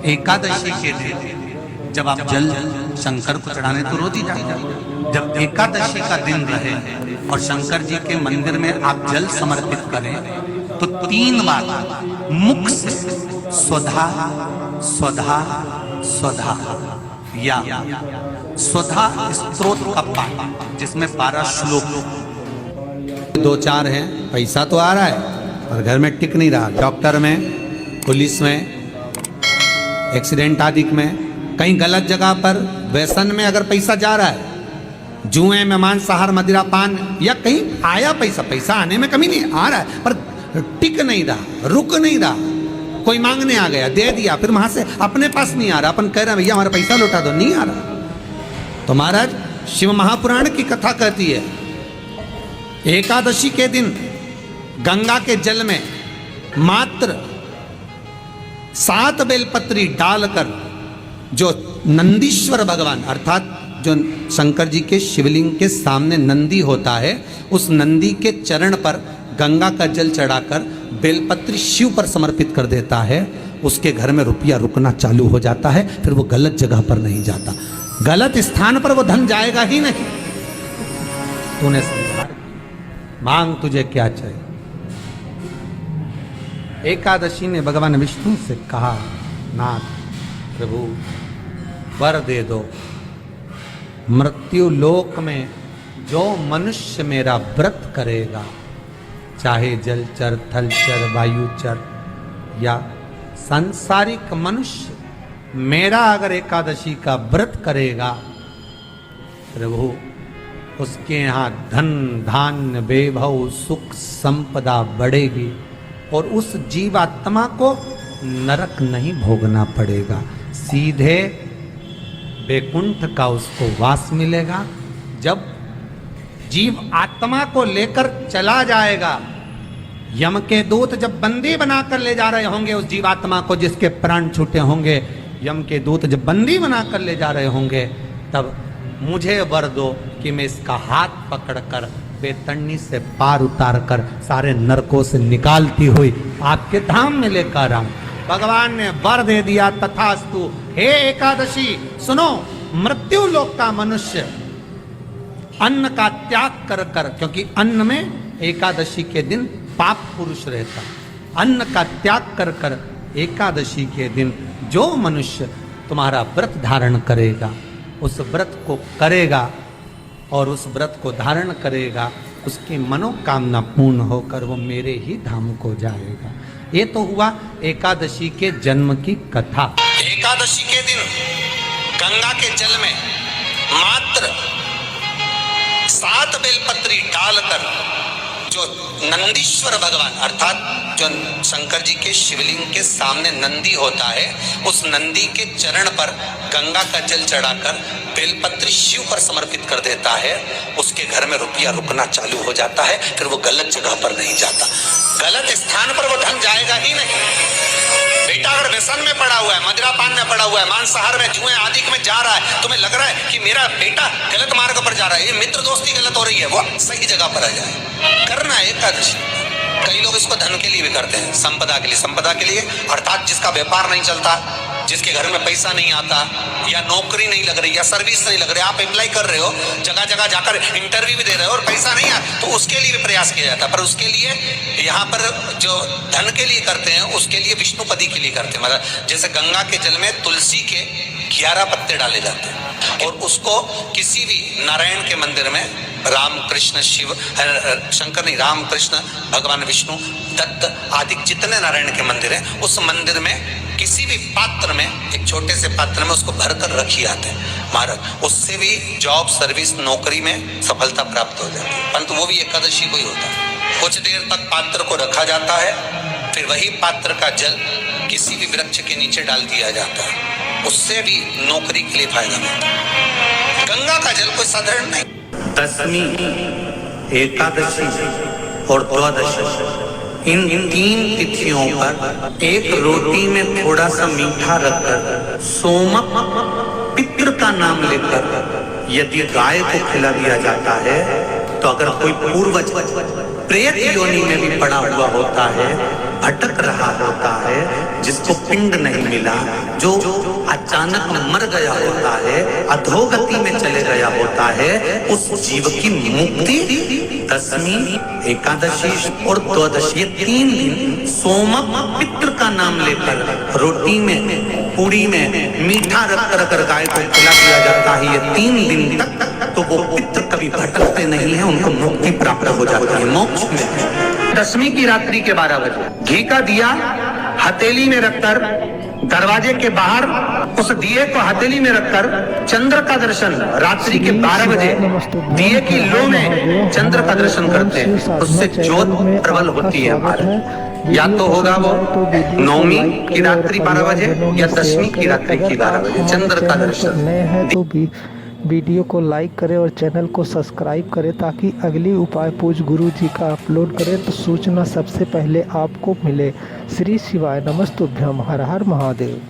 एकादशी के दिन जब आप जल शंकर को चढ़ाने तो रोज ही जाइए। जब एकादशी का दिन रहे और शंकर जी के मंदिर में आप जल समर्पित करें तो 3 बार मुख से स्वधा स्वधा स्वधा या स्वधा स्तोत्र का पाठ, जिसमें 12 श्लोक 2-4 हैं। पैसा तो आ रहा है और घर में टिक नहीं रहा। डॉक्टर में, पुलिस में, एक्सीडेंट आदि में, कहीं गलत जगह पर, व्यसन में अगर पैसा जा रहा है, जुए में, मांसाहार, मदिरा पान, या कहीं आया पैसा आने में कमी नहीं, आ रहा है पर टिक नहीं रहा, रुक नहीं रहा। कोई मांगने आ गया, दे दिया, फिर वहां से अपने पास नहीं आ रहा, अपन कह रहे हैं भैया हमारा पैसा लौटा दो, नहीं आ रहा। तो महाराज शिव महापुराण की कथा कहती है एकादशी के दिन गंगा के जल में मात्र 7 बेलपत्री डालकर जो नंदीश्वर भगवान अर्थात जो शंकर जी के शिवलिंग के सामने नंदी होता है, उस नंदी के चरण पर गंगा का जल चढ़ाकर बेलपत्री शिव पर समर्पित कर देता है, उसके घर में रुपया रुकना चालू हो जाता है। फिर वो गलत जगह पर नहीं जाता, गलत स्थान पर वो धन जाएगा ही नहीं। तूने समझा, मांग तुझे क्या चाहिए। एकादशी ने भगवान विष्णु से कहा, नाथ प्रभु वर दे दो, मृत्यु लोक में जो मनुष्य मेरा व्रत करेगा, चाहे जलचर, थलचर, वायुचर या सांसारिक मनुष्य, मेरा अगर एकादशी का व्रत करेगा, प्रभु उसके यहाँ धन धान्य वैभव सुख संपदा बढ़ेगी और उस जीवात्मा को नरक नहीं भोगना पड़ेगा, सीधे वैकुंठ का उसको वास मिलेगा। जब जीव आत्मा को लेकर चला जाएगा, यम के दूत जब बंदी बनाकर ले जा रहे होंगे उस जीवात्मा को, जिसके प्राण छूटे होंगे, यम के दूत जब बंदी बनाकर ले जा रहे होंगे, तब मुझे वर दो कि मैं इसका हाथ पकड़कर बेतरनी से पार उतार कर सारे नरकों से निकालती हुई आपके धाम में लेकर आऊं। भगवान ने वर दे दिया, तथास्तु। हे एकादशी सुनो, मृत्यु लोक का मनुष्य अन्न का त्याग कर कर, क्योंकि अन्न में एकादशी के दिन पाप पुरुष रहता, अन्न का त्याग कर कर एकादशी के दिन जो मनुष्य तुम्हारा व्रत धारण करेगा, उस व्रत को करेगा और उस व्रत को धारण करेगा, उसकी मनोकामना पूर्ण होकर वो मेरे ही धाम को जाएगा। ये तो हुआ एकादशी के जन्म की कथा। एकादशी के दिन गंगा के जल में मात्र 7 बेलपत्री डालकर जो नंदीश्वर भगवान अर्थात जो शंकर जी के शिवलिंग के सामने नंदी होता है, उस नंदी के चरण पर गंगा का जल चढ़ाकर बेलपत्री शिव पर समर्पित कर देता है, उसके घर में रुपया रुकना चालू हो जाता है। फिर वो गलत जगह पर नहीं जाता, गलत स्थान पर वो धन जाएगा ही नहीं। बेटा अगर व्यसन में पड़ा हुआ है, मदिरा पान में पड़ा हुआ है, मांसाहार में, जुए आदि में जा रहा है, तुम्हें लग रहा है कि मेरा बेटा गलत मार्ग पर जा रहा है, ये मित्र दोस्ती गलत हो रही है, वो सही जगह पर आ जाए। करना है एकादशी। कई लोग इसको धन के लिए भी करते हैं, संपदा के लिए। संपदा के लिए अर्थात जिसका व्यापार नहीं चलता, जिसके घर में पैसा नहीं आता, या नौकरी नहीं लग रही, या सर्विस नहीं लग रही, आप अप्लाई कर रहे हो, जगह जगह जाकर इंटरव्यू भी दे रहे हो और पैसा नहीं आता, तो उसके लिए भी प्रयास किया जाता है। पर उसके लिए यहाँ पर जो धन के लिए करते हैं, उसके लिए विष्णुपदी के लिए करते हैं। मतलब जैसे गंगा के जल में तुलसी के 11 पत्ते डाले जाते हैं और उसको किसी भी नारायण के मंदिर में राम कृष्ण शिव शंकर नहीं, राम कृष्ण भगवान विष्णु दत्त आदि जितने नारायण के मंदिर हैं, उस मंदिर में किसी भी पात्र में, एक छोटे से पात्र में उसको भरकर रखी आते हैं महाराज। उससे भी जॉब, सर्विस, नौकरी में सफलता प्राप्त हो जाती है। परंतु वो भी एकादशी को ही होता है। कुछ देर तक पात्र को रखा जाता है, फिर वही पात्र का जल किसी भी वृक्ष के नीचे डाल दिया जाता है, उससे भी नौकरी के लिए फायदा मिलता है। गंगा का जल कोई साधारण नहीं। दशमी, एकादशी और द्वादशी, इन 3 तिथियों पर एक रोटी में थोड़ा सा मीठा रखकर सोमक पितृ का नाम लेकर यदि गाय को खिला दिया जाता है, तो अगर कोई पूर्वज प्रेत योनि में भी पड़ा हुआ होता है भटक रहा होता है, जिसको पिंड नहीं मिला, जो अचानक मर गया होता है, अधोगति में चले गया होता है, उस जीव की मुक्ति दशमी, एकादशी और द्वादशी, ये 3 दिन सोम पितृ का नाम लेकर रोटी में, पूड़ी में मीठा रख गाय को खिला दिया जाता है। ये 3 दिन तक तो वो पितृ कभी भटकते नहीं है, उनको मुक्ति प्राप्त हो जाती है, मोक्ष में। दशमी की रात्रि के 12 बजे घी का दिया हथेली में रखकर दरवाजे के बाहर, उस दिए को हथेली में रखकर चंद्र का दर्शन रात्रि के 12 बजे दिए की लो में चंद्र का दर्शन करते हैं, उससे ज्योत प्रबल होती है हमारे। या तो होगा वो नवमी की रात्रि 12 बजे या दशमी की रात्रि की 12 बजे चंद्र का दर्शन। नए हैं तो भी वीडियो को लाइक करें और चैनल को सब्सक्राइब करें ताकि अगली उपाय पूज गुरु जी का अपलोड करें तो सूचना सबसे पहले आपको मिले। श्री शिवाय नमस्तुभ्यम। हर हर महादेव।